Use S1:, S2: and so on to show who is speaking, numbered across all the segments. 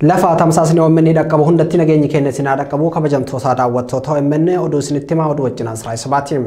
S1: Lafa tamsaasni OMN dhaqqabu hundatti nageenyi keenya sinaa dhaqqabu kabajamtoota daawwattoota OMN oduu isinitti himaa oduu wajjin Asraa Isabaati.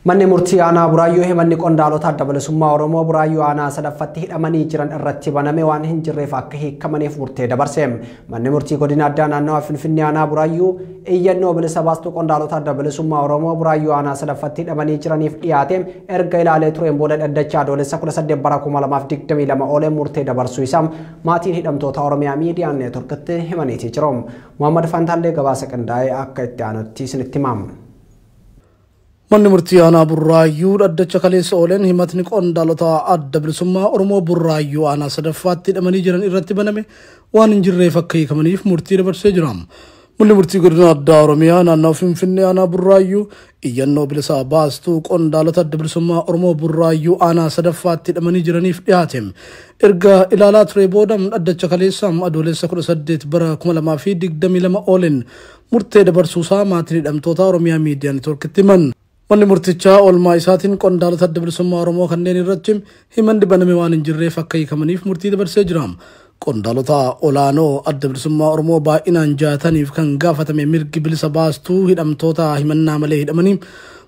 S1: Manni murtii aanaa Buraayyuu himanni qondaalota adda bilisummaa Oromoo Buraayyuu aanaa sadaffatti hidhamanii jiran irratti baname waan hin jirreef akka hiikamaniif murtee dabarse. Manni murtii godina addaa naannawaa Finfinnee aanaa Buraayyuu iyyannoo bilisa baastuu qondaalota adda bilisummaa Oromoo Buraayyuu aanaa sadaffatti hidhamanii jiraniif dhiyaate erga ilaalee tureen booda dhaddacha adoolessa 18 bara 2022 oolee murtee dabarsuu isaa maatiin hidhamtoota Oromiyaa miidiyaa neetworkitti himaniitii jiru. Muhammad Fantaallee gabaasa qindaa'ee akka itti aanutti isinitti himamu.
S2: Manni murtii aanaa Buraayyuu dhaddacha kaleessa ooleen himatni qondaalota adda bilisummaa Oromoo Buraayyuu aanaa sadaffaatti hidhamanii jiran irratti baname waan hin jirreef akka hiikamaniif murtii dabarsee jira. Manni murtii godina addaa Oromiyaa naannawaa Finfinnee aanaa Buraayyuu iyyannoo bilisa baastuu qondaalota adda bilisummaa Oromoo Buraayyuu aanaa sadaffaatti hidhamanii jiraniif dhiyaate erga ilaalaa ture booda dhaddacha kaleessa adoolessa 18 bara 2022 ooleen murtee dabarsuusaa maatiin hidhamtoota Oromiyaa miidiyaa neetworkitti himan. Manni murtichaa oolmaa isaatiin qondaalota adda bilisummaa Oromoo kanneen irratti himanni baname waan hin jirreef akka hiikamaniif murtii dabarsee jira. Qondaalota olaanoo adda bilisummaa Oromoo baay'inaan jaataniif kan gaafatame mirgi bilisa baastuu hidhamtoota himannaa malee hidhamanii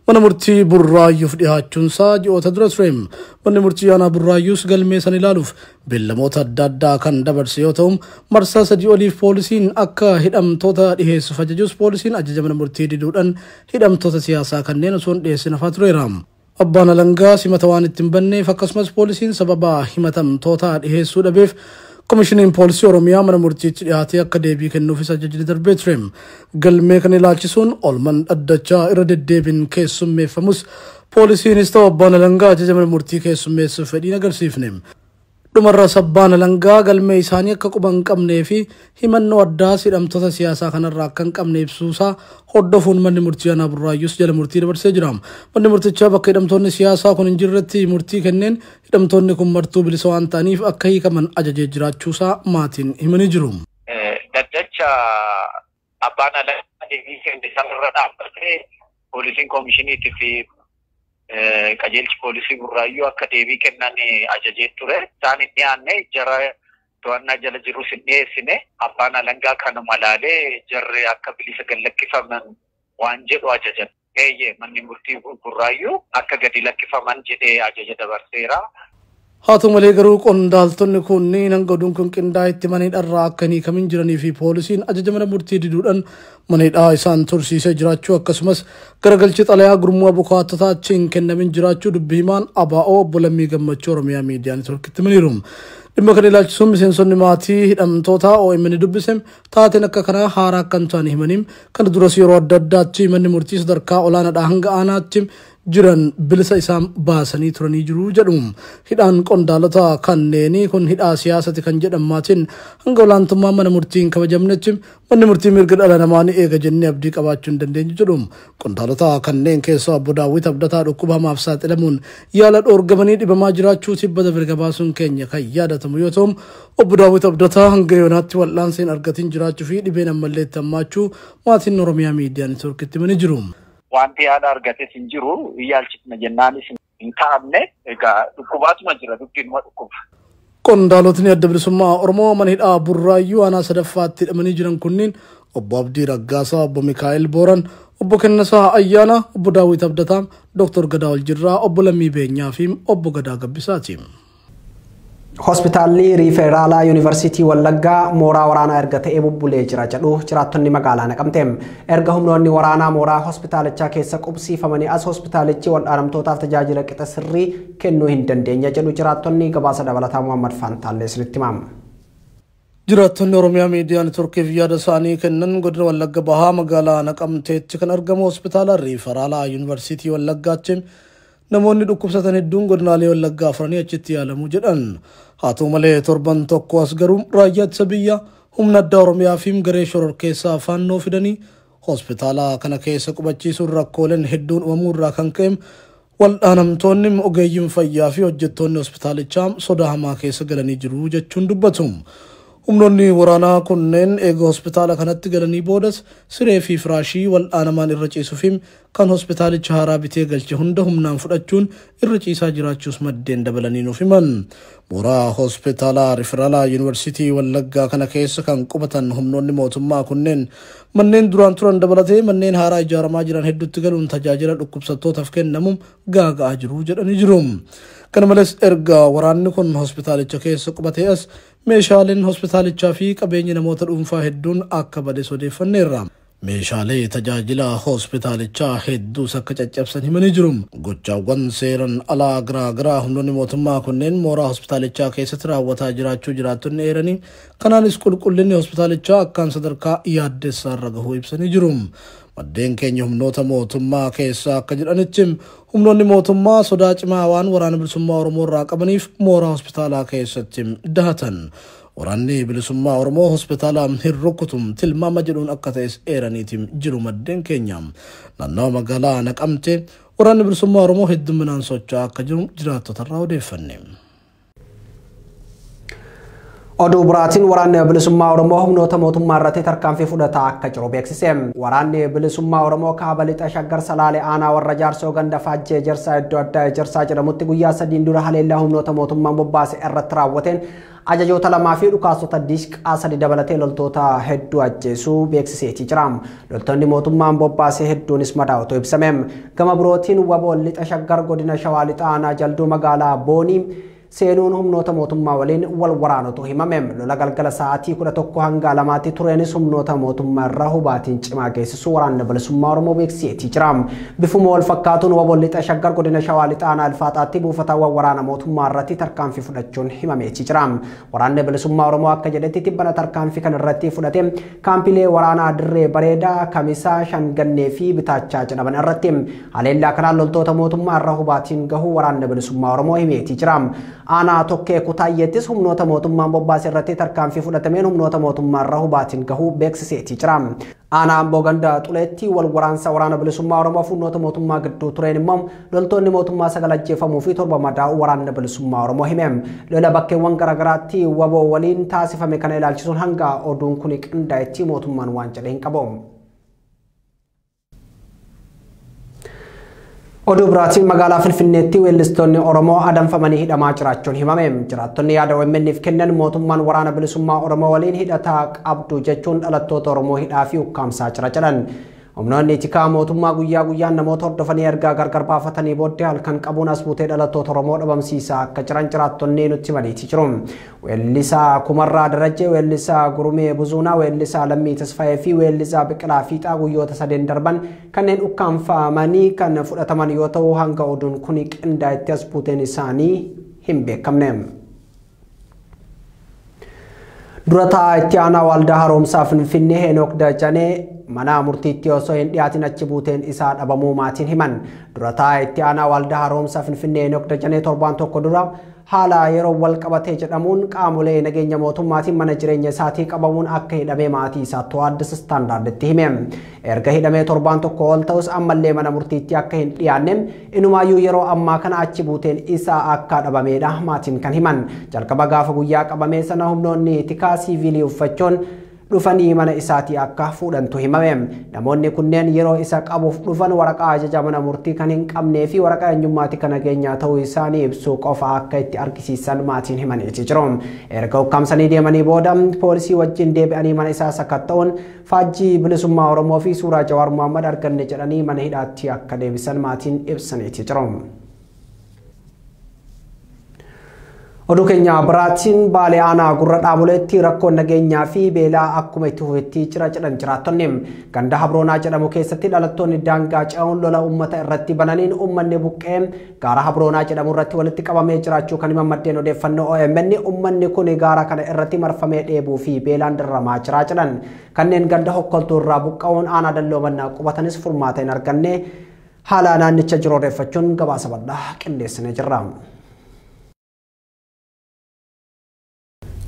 S2: mana murtii Buraayyuuf dhiyaachuunsaa ji'oota dura ture. Manni murtii aanaa Buraayyuus galmee san ilaaluuf beellamoota adda addaa kan dabarse yoo ta'u marsaa 3 oliif poolisiin akka hidhamtoota dhiheessuuf ajajus poolisiin ajaja mana murtii diduudhaan hidhamtoota siyaasaa kanneen osoo hin dhiyeessin hafaa tureera. Abbaan alangaa simata waan ittiin banneef akkasumas poolisiin sababa himatamtoota dhiheessuu dhabeef Komishiniin Poolisii Oromiyaa mana murtiitti dhiyaatee akka deebii kennuufis ajajni darbee ture. Galmee kan ilaalchisuun oolman dhaddachaa irra deddeebiin keessummeeffamus poolisiinis ta'u abbaan alangaa ajaja mana murtii keessummeessuuf fedhii agarsiifne. Dhumarras abbaan alangaa galmee isaanii akka quba hin qabnee fi himannoo addaa hidhamtoota siyaasaa kanarraa akka hin qabne ibsuusaa hordofuun manni murtii aanaa Buraayyuus jala murtii dabarsee jira. Manni murtichaa bakka hidhamtoonni siyaasaa kun hin jirretti murtii kenneen hidhamtoonni kun martuu bilisa waan ta'aniif akka hiikaman ajajee jiraachuusaa maatiin himanii jiru.
S3: Dhaddacha abbaan alangaa deebii kenne sanarra dhaabbatee poolisiin komishiniitii fi qajeelchi poolisii Buraayyuu akka deebii kennan ajajee ture. Isaan hin dhiyaanne jara to'annaa jala jirus hin dhiyeessine abbaan alangaa kanuma laalee jarri akka bilisa gallakkifaman waan jedhu ajajan. Manni murtii Buraayyuu akka gadi lakkifaman jedhee ajaja dabarseera.
S2: Haa ta'u malee garuu qondaaltonni kunniin hanga oduun kun qindaa'e itti mana hidhaa akka hin hiikamin jiranii fi poolisiin ajaja mana murtii diduudhaan mana hidhaa isaan tursiisee jiraachuu akkasumas garagalchi xalayaa gurmuu abukaattotaa achi hin kennamin jiraachuu dubbii himaan ABO obbo Lammii Gammachuu Oromiyaa miidiyaa neetworkitti himaniiru. Dhimma kana ilaalchisuun miseensonni maatii hidhamtoota OMN dubbisem taateen akka kanaa haaraa akka hin taane himaniim kana duras yeroo adda addaatti manni murtii sadarkaa olaanaadhaa hanga aanaatti jiran bilisa isaan baasanii turanii jiru jedhu. Hidhaan qondaalota kanneenii kun hidhaa siyaasati kan jedhamaatiin hanga olaantummaa mana murtii hin kabajamnetti manni murtii mirga dhala namaa ni eega jennee abdii qabaachuu hin dandeenyu jedhu. Qondaalota kanneen keessaa obbo Daawwit Abdataa dhukkuba hamaaf saaxilamuun yaala dhoorgamanii dhibamaa jiraachuu tibbata mirga baasuun keenya kan yaadatamu yoo ta'u obbo Daawwit Abdataa hanga yoonaatti wal'aansa hin argatin jiraachuu fi dhibeen ammallee itti hammaachuu maatiin Oromiyaa miidiyaa neetworkitti himanii jiru.
S3: Wanti yaada argates hin jiru iyyaalchifna jennaanis hin kaa'amne egaa dhukkubaatuma jira dubbiinuma dhukkuba.
S2: Qondaalotni adda bilisummaa Oromoo mana hidhaa Buraayyuu aanaa sadaffaatti hidhamanii jiran kunniin obbo Abdii Raggaasaa, obbo Mikaa'el Booran, obbo Kennasaa Ayyaana, obbo Daawwit Abdataa, Dr. Gadaa Waljirraa, obbo Lammii Beenyaa fi obbo Gadaa Gabbisaati.
S1: Hospitaalli Riifeeraalaa Yuunivarsiitii Wallaggaa mooraa waraanaa erga ta'ee bubbulee jira jedhu jiraattonni magaalaa Naqamtee. Erga humnoonni waraanaa mooraa hospitaalichaa keessa qubsiifamanii as hospitaalichi wal'aanamtootaaf tajaajila qixa sirrii kennuu hin dandeenye jedhu jiraattonni gabaasa dabalataa Muhammad Fantaallee isinitti himamu.
S2: Jiraattonni Oromiyaa miidiyaa neetworkiif yaada isaanii kennan godina Wallagga Bahaa magaalaa Naqamteetti kan argamu hospitaala Riifeeraalaa Yuunivarsiitii Wallaggaatti namoonni dhukkubsatan hedduun godinaalee Wallaggaa afranii achitti yaalamu jedhan. Haa ta'u malee torban tokko as garuu raayyaa ittisa biyyaa humna addaa Oromiyaa fi garee shororkeessaa faannoo fidanii hospitaala kana keessa qubachiisuun rakkooleen hedduun uumamuu irraa kan ka'e wal'aanamtoonni ogeeyyiin fayyaa fi hojjettoonni hospitaalichaa sodaa hamaa keessa galanii jiru jechuun dubbatu. humnoonni waraanaa kunneen eega hospitaala kanatti galanii boodas siree fi firaashii wal'aanamaan irra ciisuufi kan hospitaalicha haaraa bitee galche hunda humnaan fudhachuun irra ciisaa jiraachuus maddeen dabalanii nuuf himan. Mooraa hospitaalaa Riferaalaa Yuunivarsiitii Wallaggaa kana keessa kan qubatan humnoonni mootummaa kunneen manneen duraan turan dabalatee manneen haaraa ijaaramaa jiran hedduutti galuun tajaajila dhukkubsattootaaf kennamu gaaga'aa jiru jedhanii jiru. Kana malees erga waraanni kun hospitaalicha keessa qubatee as meeshaaleen hospitaalichaa fi qabeenyi namoota dhuunfaa hedduun akka bades odeeffanneerra. Meeshaalee tajaajila hospitaalichaa hedduus akka caccabsan himanii jiru. Gochaawwan seeran alaa garaa humnoonni mootummaa kunneen mooraa hospitaalichaa keessatti raawwataa jiraachuu jiraattonni eeranii kanaanis qulqullinni hospitaalichaa akkaan sadarkaa yaaddessaarra gahuu ibsanii jiru. Maddeen keenya humnoota mootummaa keessaa akka jedhanitti humnoonni mootummaa sodaa cimaa waan waraana bilisummaa Oromoo irraa qabaniif mooraa hospitaalaa keessatti dahatan. Waraanni bilisummaa Oromoo hospitaala hin rukutum tilmaama jedhuun akka ta'es eeraniitiin jiru maddeen keenya. Naannawa magaalaa Naqamtee waraanni bilisummaa Oromoo hedduminaan socho'aa akka jiru jiraattotarraa odeeffanne.
S1: Oduu biraatiin waraanni bilisummaa Oromoo humnoota mootummaa irratti tarkaanfii fudhataa akka jiru beeksise. Waraanni bilisummaa Oromoo kaaba lixa Shaggar Salaalee aanaa warra Jaarsoo ganda Faajjee Ejersaa iddoo addaa Ejersaa jedhamutti guyyaa 3 dura haleellaa humnoota mootummaan bobbaase irratti raawwateen ajajoota lamaa fi dhukaasota diishqaa 3 dabalatee loltoota hedduu ajjeesuu beeksiseetii jira. Loltoonni mootummaan bobbaase hedduunis madaa'utu ibsame. Gama birootiin waboon lixa Shaggar godina Shawaa lixa aanaa Jalduu magaalaa Boonii seenuun humnoota mootummaa waliin wal waraanutu himame. Lola galgala sa'aatii 11 hanga 2tti tureenis humnoota mootummaa irraa hubaatiin cimaa geessisuu waraanni bilisummaa Oromoo beeksiseetii jira. Bifuma wal fakkaatuun waboon lixa Shaggar godina Shawaa lixa aanaa Alfaaxaatti buufataawwan waraana mootummaa irratti tarkaanfii fudhachuun himameetii jira. Waraanni bilisummaa Oromoo akka jedhetti tibbana tarkaanfii kan irratti fudhate kaampilee waraanaa Dirree Bareedaa, Kamisaa, Shangannee fi Bitaachaa jedhaman irratti haleellaa kanaan loltoota mootummaa irraa hubaatiin gahuu waraanni bilisummaa Oromoo himeetii jira. Aanaa Tokkee Kutaayyeettis humnoota mootummaan bobbaase irratti tarkaanfii fudhatameen humnoota mootummaa irraa hubaatiin gahuu beeksiseetii jira. Aanaa Amboo ganda Xuleetti wal waraansa waraana bilisummaa Oromoo fi humnoota mootummaa gidduu tureen immoo loltoonni mootummaa 9 ajjeefamuu fi 7 madaa'uu waraanni bilisummaa Oromoo hime. Lola bakkeewwan garaagaraatti waboo waliin taasifame kana ilaalchisuun hanga oduun kun qindaa'etti mootummaan waan jedhe hin qabu. Oduu biraatiin magaalaa Finfinneetti weellistoonni Oromoo adamfamanii hidhamaa jiraachuun himame. Jiraattonni yaada OMN'f kennan mootummaan waraana bilisummaa Oromoo waliin hidhataa qabdu jechuun dhalattoota Oromoo hidhaa fi ukkaamsaa jira jedhan. Humnoonni tikaa mootummaa guyyaa guyyaan namoota hordofanii ergaa gargar baafatanii booddee halkan qabuun as buutee dhalattoota Oromoo dhabamsiisaa akka jiran jiraattonni nutti himaniiti jiru. Weellisaa Kumarraa Darajjee, weellisaa Gurumee Buzuunaa, weellisaa Lammii Tasfaayee fi weellisaa Biqilaa Fiixaa guyyoota 3 darban kanneen ukkaanfamanii kan fudhataman yoo ta'u hanga oduun kun qindaa'etti as buuteen isaanii hin beekamne. Durataa itti aanaa waldaa haaromsaa Finfinnee Henook Dajanee mana murtiitti osoo hin dhiyaatin achi buuteen isaa dhabamuu maatiin himan. Durataa itti aanaa waldaa haaromsaa Finfinnee Henook Dajanee torbaan tokko dura haala yeroo wal qabatee jedhamuun qaamolee nageenya mootummaatiin mana jireenya isaatii qabamuun akka hidhamee maatii isaatti Addis Istaandaarditti hime. Erga hidhamee torbaan tokko ol ta'us ammallee mana murtiitti akka hin dhiyaanne inumaayyuu yeroo ammaa kana achi buuteen isaa akka dhabameedha maatiin kan himan. Jalqaba gaafa guyyaa qabamee sana humnoonni tikaa siivilii uffachuun dhufanii mana isaatii akka fuudhantu himame. Namoonni kunneen yeroo isa qabuuf dhufan waraqaa ajaja mana murtii kan hin qabnee fi waraqaa eenyummaatii kan nageenyaa ta'uu isaanii ibsuu qofa akka itti argisiisan maatiin himaniiti jiru. Erga ukkaamsanii deemanii booda poolisii wajjin deebi'anii mana isaa sakatta'uun faajjii bilisummaa Oromoo fi suuraa Jawaar Mohaammed arganne jedhanii mana hidhaatti akka deebisan maatiin ibsaniiti jiru. Oduu keenya biraatiin Baalee aanaa Gurra Dhaaboleetti rakkoon nageenyaa fi beelaa akkuma itti fufetti jira jedhan jiraattonni. Ganda Habroonaa jedhamu keessatti dhalattoonni daangaa ce'uun lola uummata irratti bananiin uummanni buqqee gaara Habroonaa jedhamu irratti walitti qabamee jiraachuu kan himan maddeen odeeffannoo OMN uummanni kun gaara kana irratti marfamee dheebuu fi beelaan dararamaa jira jedhan. Kanneen ganda Hokkoltuu irraa buqqa'uun aanaa Dalloomannaa qubatanis furmaata hin arganne haala naannicha jiru odeeffachuun gabaasa bal'aa qindeessinee jirra.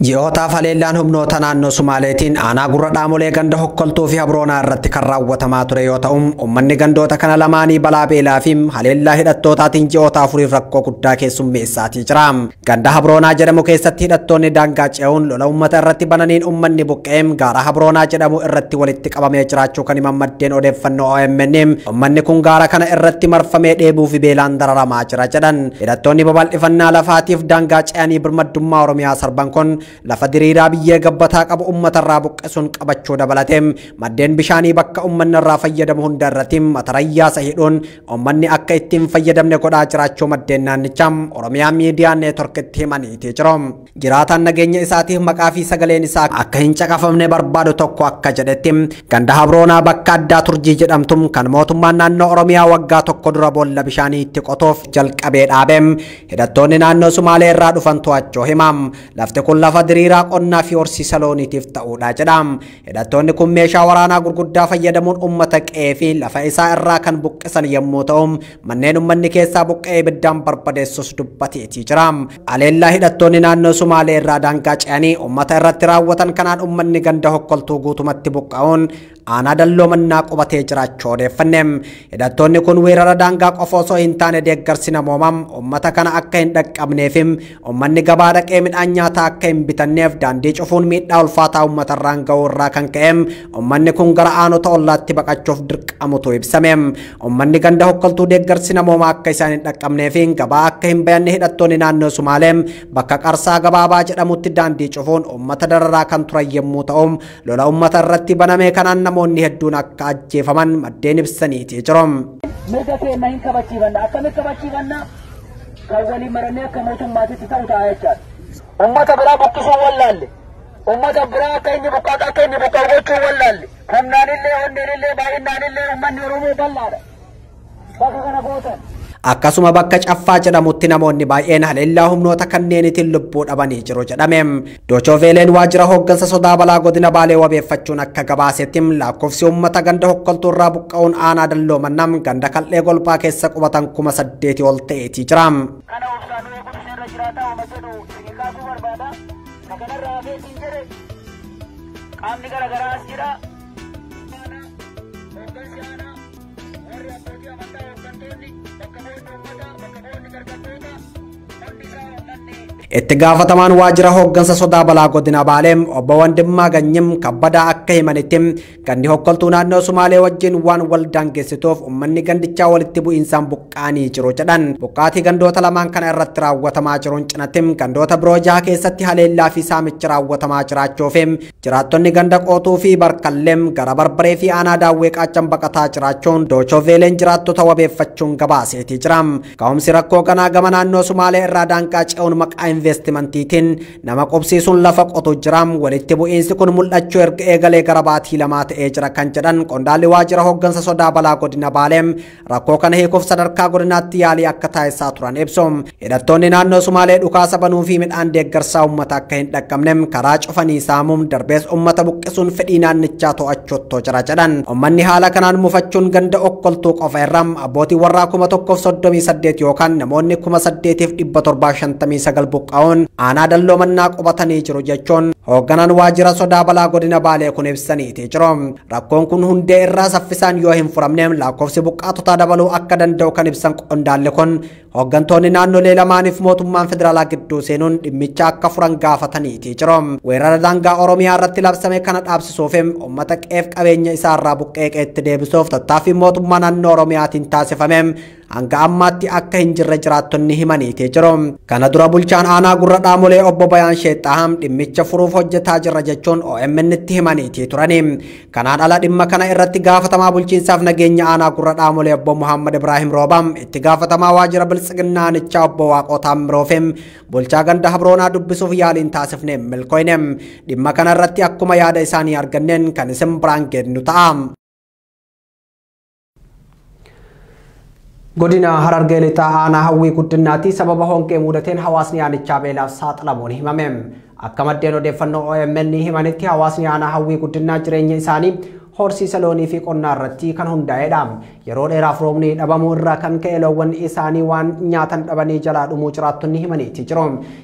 S1: Ji'ootaaf haleellaan humnoota naannoo Sumaaleetiin aanaa gurra dhaamolee ganda hokkoltuu fi habroonaa irratti kan raawwatamaa ture yoo ta'u, uummanni gandoota kana lamaanii balaa beelaa fi haleellaa hidhattootaatiin ji'oota afuriif rakkoo guddaa keessummeessaatii jira. Ganda habroonaa jedhamu keessatti hidhattoonni daangaa ce'uun lola uummata irratti bananiin uummanni buqqee gaara habroonaa jedhamu irratti walitti qabamee jiraachuu kan himan maddeen odeeffannoo OMN. Uummanni kun gaara kana irratti marfamee dheebuu fi beelaan dararamaa jira jedhan. Hidhattoonni babal'ifannaa lafaatiif daangaa ce'anii birmaddummaa Oromiyaa sarban kun lafa diriiraa biyyee gabbataa qabu uummata irraa buqqisuun qabachuu dabalatee maddeen bishaanii bakka uummanni irraa fayyadamu hunda irratti matarayyaa hidhuun uummanni akka ittiin fayyadamne godhaa jiraachuu maddeen naannichaa Oromiyaa miidiyaa neetworkitti himaniitii jiru. Jiraataan nageenya isaatiif maqaa fi sagaleen isaa akka hin caqafamne barbaadu tokko akka jedhetti ganda habroonaa bakka addaa turjii jedhamtu kan mootummaan naannoo Oromiyaa waggaa tokko dura boolla bishaanii itti qotuuf jalqabee dhaabe hidhattoonni naannoo Sumaalee irraa dhufan to'achuu hima. Lafti kun lafa diriiraa qonnaa fi horsiisa looniitiif ta'uudha jedha. Hidhattoonni kun meeshaa waraanaa gurguddaa fayyadamuun uummata qe'ee fi lafa isaa irraa kan buqqisan yommuu ta'u, manneen uummanni keessaa buqqee ibiddaan barbadeessus dubbateetii jira. Haleellaa hidhattoonni naannoo Sumaalee irraa daangaa ce'anii uummata irratti raawwatan kanaan uummanni ganda hokkoltuu guutumatti buqqa'uun aanaa dalloo mannaa qubatee jiraachuu odeeffanne. Hidhattoonni kun weerara daangaa qofa osoo hin taane deeggarsi namoomaa uummata kana akka hin dhaqqabneef uummanni gabaa dhaqee midhaan nyaataa akka hin bitanneef daandii cufuun miidhaa ulfaataa uummata irraan ga'uu irraa kan ka'e uummanni kun gara aanota ollaatti baqachuuf dirqamutu ibsame. Uummanni ganda hokkoltuu deeggarsi namoomaa akka isaan hin dhaqqabneef gabaa akka hin bayanne hidhattoonni naannoo Sumaalee bakka qarsaa gabaabaa jedhamutti daandii cufuun uummata dararaa kan turan yommuu ta'u, lola uummata irratti baname kanaan namoonni hedduun akka ajjeefaman maddeen ibsaniitii jiru.
S4: Mirga keenya hin kabachiifanna. Akkamitti kabachiifanna? Kan waliin marannee akka mootummaatitti ta'u ta'a jechaadha. Uummata biraa buqqisuu wallaalle. Uummata biraa akka inni buqqa'u gochuu wallaalle. Humnaanillee, onneenillee, baay'inaanillee uummanni Oromoo bal'aadha. Bakka kana gootan.
S1: Akkasuma bakka caffaa jedhamutti namoonni baay'een haleellaa humnoota kanneenitiin lubbuu dhabanii jiru jedhame. Doochoveeleen waajjira hooggansa sodaa balaa godina Baalee wabeeffachuun akka gabaasetti lakkoofsi uummata ganda hokkoltuu irraa buqqa'uun aanaa dalloo mannam ganda kal'ee golbaa keessa qubatan 8,000 ol ta'eetii jira.
S4: Kana obsaanuu eeguun irra jiraataa uuma jedhu isin kaasuu barbaada. Kanarraa hafee isin jedhe qaamni garaagaraas jira. Hooggansi aanaa warri abbootii amantaa hooggantoonni bakka boonni uummataa bakka boonni dargaggoota hundi isaa uummanni.
S1: Itti gaafatamaan waajjira hooggansa sodaa balaa godina Baalee obbo Wandimmaa Ganyim kabbadaa akka himanitti gandi hokkoltuu naannoo Sumaalee wajjin waan wal daangeessituuf uummanni gandichaa walitti bu'iinsaan buqqaanii jiru jedhan. Buqqaatii gandoota lamaan kana irratti raawwatamaa jiruun cinatti gandoota biroo 6 keessatti haleellaa fi saamichi raawwatamaa jiraachuu fi jiraattonni ganda qootuu fi barkalleem gara barbaree fi aanaa daawwee qaachan baqataa jiraachuun doochoveeleen jiraattota wabeeffachuun gabaaseetii jira. Ka'umsi rakkoo kanaa gama naannoo Sumaalee irraa daangaa ce'uun maqaa investimentiitiin nama qubsiisuun lafa qotu jira. Walitti bu'iinsi kun mul'achuu erga eegalee gara baatii lamaa ta'ee jira kan jedhan qondaalli waajjira hooggansa sodaa balaa godina Baalee rakkoo kana hiikuuf sadarkaa godinaatti yaalii akka taasisaa turan ibsu. Hidhattoonni naannoo Sumaalee dhukaasa banuu fi midhaan deeggarsaa uummata akka hin dhaqqabne karaa cufanii saamuun darbees uummata buqqisuun fedhii naannichaa to'achuutti jira jedhan. Uummanni haala kanaan mufachuun ganda hokkoltuu qofa irraa abbootii warraa 1,038 yookaan namoonni 8,759 buqqa'uun aanaa dalloo mannaa qubatanii jiru jechuun hoogganaan waajjira sodaa balaa godina Baalee kun ibsaniitii jiru. Rakkoon kun hundee irraa saffisaan yoo hin furamne lakkoofsi buqqaatotaa dabaluu akka danda'u kan ibsan qondaalli kun hooggantoonni naannolee lamaaniif mootummaan federaalaa gidduu seenuun dhimmicha akka furan gaafataniitii jiru. Weerara daangaa Oromiyaa irratti labsame kana dhaabsisuuf uummata qe'ee fi qabeenya isaa irraa buqqee qe'eetti deebisuuf tattaaffii mootummaa naannoo Oromiyaatiin taasifame hanga ammaatti akka hin jirre jiraattonni himaniitii jiru. Kana dura bulchaan aanaa gurra dhaamolee obbo Bayaan Sheexaaham dhimmicha furuuf hojjetaa jirra jechuun OMN itti himaniitii turani. Kanaan ala dhimma kana irratti gaafatamaa bulchiinsaaf nageenya aanaa gurra dhaamolee obbo Muhammad Ibrahim Roobam itti gaafatamaa waajjira biltsiginnaanichaa obbo Waaqoo Taammiroofim bulchaa ganda habroonaa dubbisuuf yaaliin taasifne milkooyne. Dhimma kana irratti akkuma yaada isaanii arganneen kan isin biraan geennu ta'a. Godina Harargee lixaa aanaa hawwii guddinaatti sababa honqee mudateen hawaasni aanichaa beelaaf saaxilamuun himame. Akka maddeen odeeffannoo OMN himanitti hawaasni aanaa hawwii guddinaa jireenya isaanii horsiisa loonii fi qonnaa irratti kan hundaa'edha. Yeroo dheeraaf roobni dhabamuu irraa kan ka'e loowwan isaanii waan nyaatan dhabanii jalaa dhumuu jiraattonni himaniiti jiru.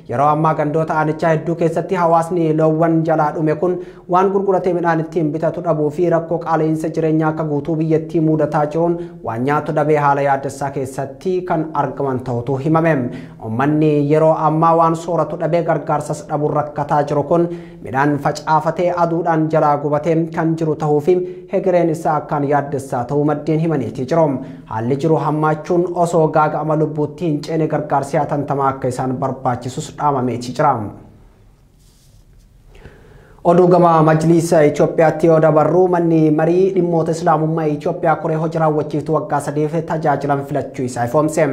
S1: Yeroo ammaa gandoota aanichaa hedduu keessatti hawaasni loowwan jalaa dhume kun waan gurguratee midhaan ittiin bitatu dhabuu fi rakkoo qaala'insa jireenyaa akka guutuu biyyattii mudataa jiruun waan nyaatu dhabee haala yaaddessaa keessatti kan argaman ta'utu himame. Uummanni yeroo ammaa waan sooratu dhabee gargaarsas dhabuun rakkataa jiru kun midhaan facaafatee aduudhaan jalaa gubatee kan jiru ta'uu fi hegereen isaa akkaan yaaddessaa ta'uu maddeen himaniiti jiru. Haalli jiru hammaachuun osoo gaaga'ama lubbuutti hin ceene gargaarsi hatattamaa akka isaan barbaachisus dhaamameeti jira. Oduu gama Majlisa Itoophiyaatti yoo dabarru manni marii dhimmoota Islaamummaa Itoophiyaa koree hojii raawwachiiftuu waggaa 3 tajaajilan filachuu isaa ifoomse.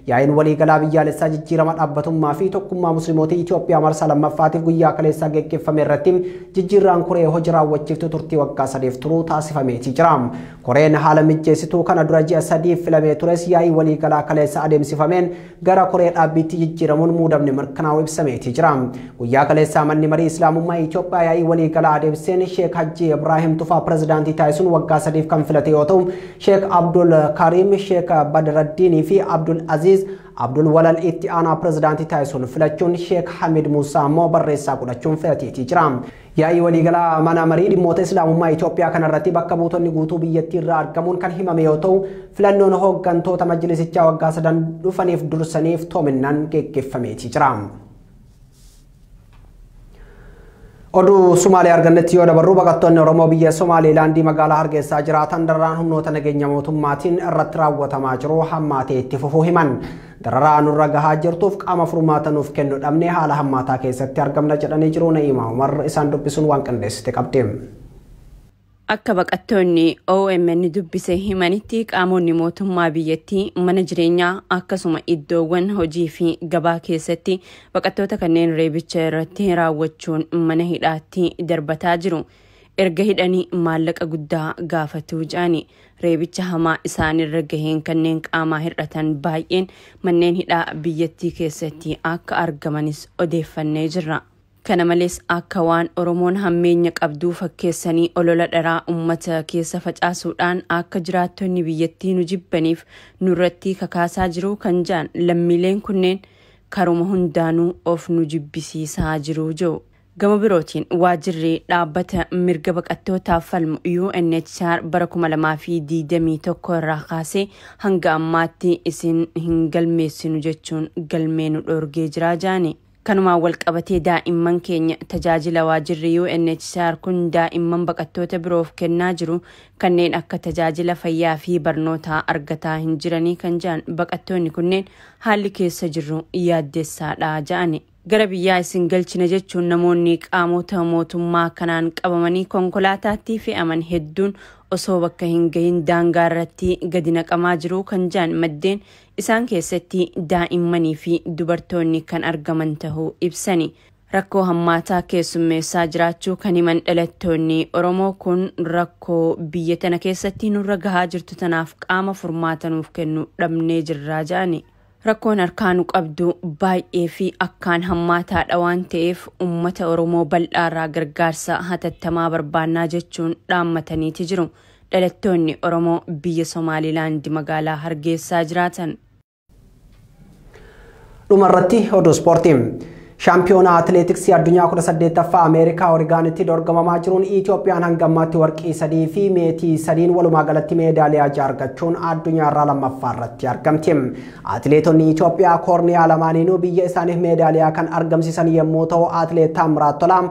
S1: Yaa'iin waliigalaa biyyaalessaa jijjiirama dhaabbatummaa fi tokkummaa musliimoota Itoophiyaa marsaa lammaffaatiif guyyaa kaleessaa geggeeffame irratti jijjiirraan koree hojii raawwachiiftuu turtii waggaa 3 turuu taasifameeti jira. Koreen haala mijeessituu kana dura ji'a 3 filamee tures yaa'ii waliigalaa kaleessa adeemsifameen gara koree dhaabbiitti jijjiiramuun muudamni mirkanaa'uu ibsameeti jira. Guyyaa kaleessaa manni marii Islaamummaa Itoophiyaa yaa'ii waliigalaa adeemseen Sheek Haji Ibrahim Tufaa pirezidaantii taasisuun waggaa 3 kan filate yoo ta'u, Sheek Abdul Karim, Sheek Badraddiin fi Abdul Aziz Abdul Walal itti aanaa pirezidaantii taasisuun filachuun Sheek Hamid Musaa immoo barreessaa godhachuun filateetii jira. Yaa'ii waliigalaa mana marii dhimmoota Islaamummaa Itoophiyaa kanarratti bakka buutonni guutuu biyyattii irraa argamuun kan himame yoo ta'u, filannoon hooggantoota majlisichaa waggaa 3 dhufaniif dursaniif toominaan geggeeffameetii jira. Oduu Somaaliyaa argannetti yoo dabarru baqattoonni Oromoo biyya Somaaliilaandii magaalaa Hargeysaa jiraatan dararaan humnoota nageenya mootummaatiin irratti raawwatamaa jiru hammaatee itti fufuu himan. Dararaa nurra gahaa jirtuuf qaama furmaata nuuf kennu dhabnee haala hammaataa keessatti argamna jedhanii jiru. Na'imaa Umar isaan dubbisuun waan qindeessite qabdi.
S5: Akka baqattoonni OMN dubbise himanitti qaamonni mootummaa biyyattii mana jireenyaa akkasuma iddoowwan hojii fi gabaa keessatti baqattoota kanneen reebicha irratti raawwachuun mana hidhaatti darbataa jiru. Erga hidhanii maallaqa guddaa gaafatuu jaani reebicha hamaa isaanirra gaheen kanneen qaamaa hir'atan baay'een manneen hidhaa biyyattii keessatti akka argamanis odeeffannee jirra. Kana malees akka waan Oromoon hammeenya qabduu fakkeessanii olola dharaa ummata keessa facaasuudhaan akka jiraattonni biyyattii nu jibbaniif nurratti kakaasaa jiru kan jaan lammiileen kunneen karuma hundaanuu of nu jibbisiisaa jiru jiru. Gama birootiin waajirri dhaabbata mirga baqattootaaf falmu UNHCR bara 2021 irraa kaasee hanga ammaatti isin hin galmeessinu jechuun galmee nu dhoorgee jira jaani. Kanumaan walqabatee daa'imman keenya tajaajila waajirri UNHCR kun daa'imman baqattoota biroof kennaa jiru kanneen akka tajaajila fayyaa fi barnootaa argataa hin jiranii kan jaan baqattoonni kunneen haalli keessa jirru yaaddessaadha jaani. Gara biyyaa isin galchina jechuun namoonni qaamota mootummaa kanaan qabamanii konkolaataatti fe'aman hedduun osoo bakka hin gahin daangaa irratti gadi naqamaa jiru kan jaan maddeen isaan keessatti daa'immanii fi dubartoonni kan argaman ta'uu ibsani. Rakkoo hammaataa keessummeessaa jiraachuu kan himan dhalattoonni Oromoo kun rakkoo biyya tana keessatti nurra gahaa jirtu tanaaf qaama furmaata nuuf kennu dhabnee jirraa jaani. Rakkoon harkaanu qabdu baay'ee fi akkaan hammaataadha waan ta'eef ummata Oromoo bal'aarraa gargaarsa hatattamaa barbaannaa jechuun dhaammataniiti jiru. Dhalattoonni Oromoo biyya Somaaliilaand magaalaa Hargeysaa jiraatan.
S1: Dhumarratti oduu ispoortii. Shaampiyoonaa atileetiksii addunyaa 18ffaa Ameerikaa Oreegaanitti dorgomamaa jiruun Itoophiyaan hanga ammaatti warqii 3 fi meetii 3 walumaa galatti meedaaliyaa 6 argachuun addunyaa irraa lammaffaa irratti argamti. Atileetonni Itoophiyaa koorniyaa lamaaniinuu biyya isaaniif meedaaliyaa kan argamsiisan yommuu ta'u atileet Taamiraat Tolaam,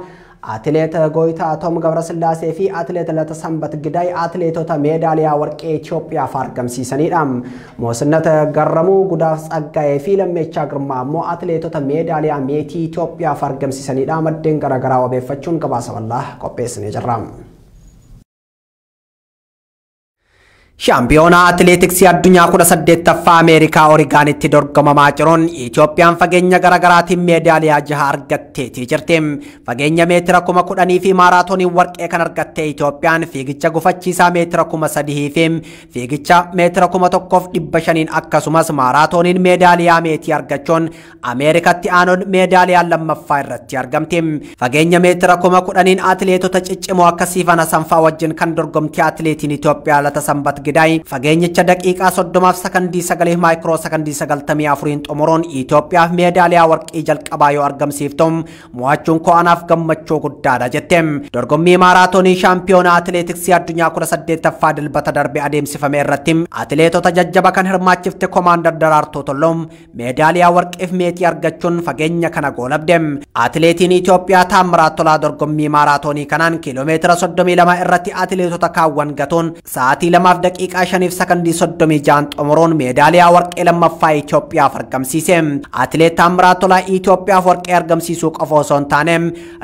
S1: atileet Gooyitaa Tom Gabrasillaasee fi atileet Latasambat Gidaay atileetota meedaaliyaa warqee Itoophiyaaf argamsiisanidha. Moosinnat Garramuu, Gudaaf Tsaggaayee fi Lammeechaa Girmaa immoo atileetota meedaaliyaa meetii Itoophiyaaf argamsiisanidha. Maddeen garaagaraa wabeeffachuun gabaasa bal'aa qopheessinee jirra. Shaampiyoona atileetiksii addunyaa 18ffaa Ameerikaa Oorigaanitti dorgomamaa jiruun Itoophiyaan fageenya garaagaraatiin meedaaliyaa 6 argatteetii jirti. Fageenya meetira 10,000 fi maaraatoonii warqee kan argatte Itoophiyaan fiigicha gufachiisaa meetira 3,000 fi fiigicha meetira 1,500 akkasumas maaraatooniin meedaaliyaa meetii argachuun Ameerikatti aanuun meedaaliyaa lammaffaa irratti argamti. Fageenya meetira 10,000 atileetota ciccimoo akka Siifana Sanfaa wajjin kan dorgomte atileetiin Itoophiyaa Lata Sanbat Gidai fageenyicha daqiiqaa 30 sekondii 9 maayikiroo sekondii 94 xumuruun Itoophiyaaf meedaaliyaa warqii jalqabaa yoo argamsiiftu mo'achuun ko'anaaf gammachuu guddaadha jette. Dorgommii maaraatoonii shaampiyoona atileetiksii addunyaa 18ffaa dilbata darbe adeemsifame irratti atileetota jajjaba kan hirmaachifte Koomaandar Daraartuu Tulluu meedaaliyaa warqiif meetii argachuun fageenya kana goolabde. Atileetiin Itoophiyaa Taammiraat Tolaa dorgommii maaraatoonii kanaan kiiloomeetira 32 irratti atileetota kaawwan gatuun sa'aatii 2 daqiiqaa 5 sekondii 36 xumuruun meedaaliyaa warqee lammaffaa Itoophiyaaf argamsiise. Atileet Taammiraat Tolaa Itoophiyaaf warqee argamsiisuu qofa osoo hin taane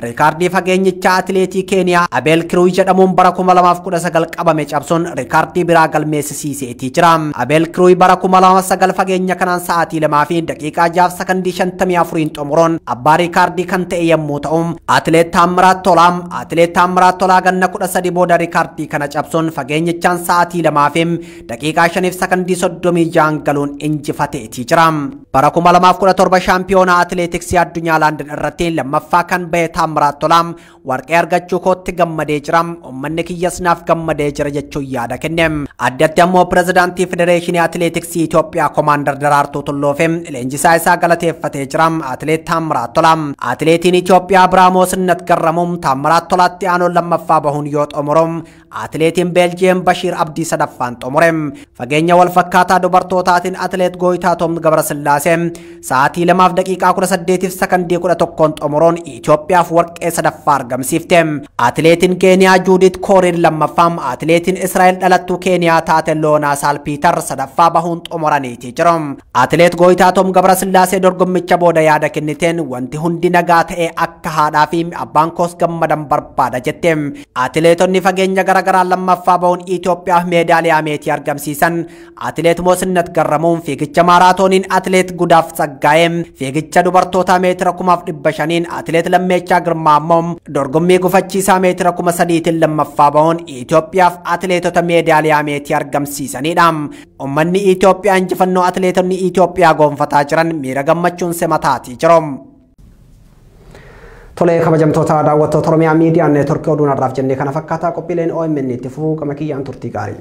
S1: riikaardii fageenyichaa atileetii Keeniyaa Abeel Kiruuy jedhamuun bara 2019 qabame cabsuun riikaardii biraa galmeessisiiseetii jira. Abeel Kiruuy bara 2009 fageenya kanaan sa'aatii 2 fi daqiiqaa 6 sekondii 54 xumuruun abbaa riikaardii kan ta'e yommuu ta'u atileet Taammiraat Tolaa ganna 13 booda riikaardii kana cabsuun fageenyichaan sa'aatii 2 fi daqiiqaa 5 sekondii 36 galuun injifateetii jira. Bara 2017 shaampiyoona atileetiksii addunyaa Laandon irratti lammaffaa kan bahe Taammiraat Tolaa warqee argachuu kootti gammadee jira. Uummanni kiyyas naaf gammadee jira jechuun yaada kenne. Addatti ammoo pirezidaantii Federeeshinii Atileetiksii Itoophiyaa Koomaandar Daraartuu Tulluu fi leenjisaa isaa galateeffatee jira. Atileet Taammiraat Tolaa atileetiin Itoophiyaa Biraamoo Sinnat Garramuu Taammiraat Tolaatti aanuun lammaffaa bahuun yoo xumuru atileetiin Beeljiyeem Bashiir Abdii sadaffaan xumure. Fageenya wal fakkaataa dubartootaatiin atileet Gooyitaatoom Gabrasillaasee sa'aatii 2 daqiiqaa 18 sekondii 11 xumuruun Itoophiyaaf warqee sadaffaa argamsiifte. Atileetiin Keeniyaa Juudit Kooriin lammaffaa atileetiin Israa'el dhalattuu Keeniyaa taate Loonaa Saalpiitar sadaffaa bahuun xumuraniitii jiru. Atileet Gooyitaatoom Gabrasillaasee dorgommicha booda yaada kenniteen wanti hundi nagaa ta'e akka haadhaa fi abbaan koos gammadan barbaada jette. Atileetonni fageenya garaagaraa lammaffaa bahuun Itoophiyaaf meedaaliyaa meetii argamsiisan atileet Sinnat Garramuu fiigicha maaraatooniin atileet Gudaaf Tsaggaayee fiigicha dubartootaa meetira 5,500 atileet Lammeechaa Girmaa ammoo dorgommii gufachiisaa meetira 3,000 lammaffaa bahuun Itoophiyaaf atileetota meedaaliyaa meetii argamsiisanidha. Uummanni Itoophiyaa injifannoo atileetonni Itoophiyaa goonfataa jiran miira gammachuun simataatii jiru. Tolee kabajamtoota daawwattoota Oromiyaa Miidiyaa Neetworkii oduun har'aaf jennee kana fakkaataa qophiileen OMN itti fufuu qama kiyyaan turtii gaarii.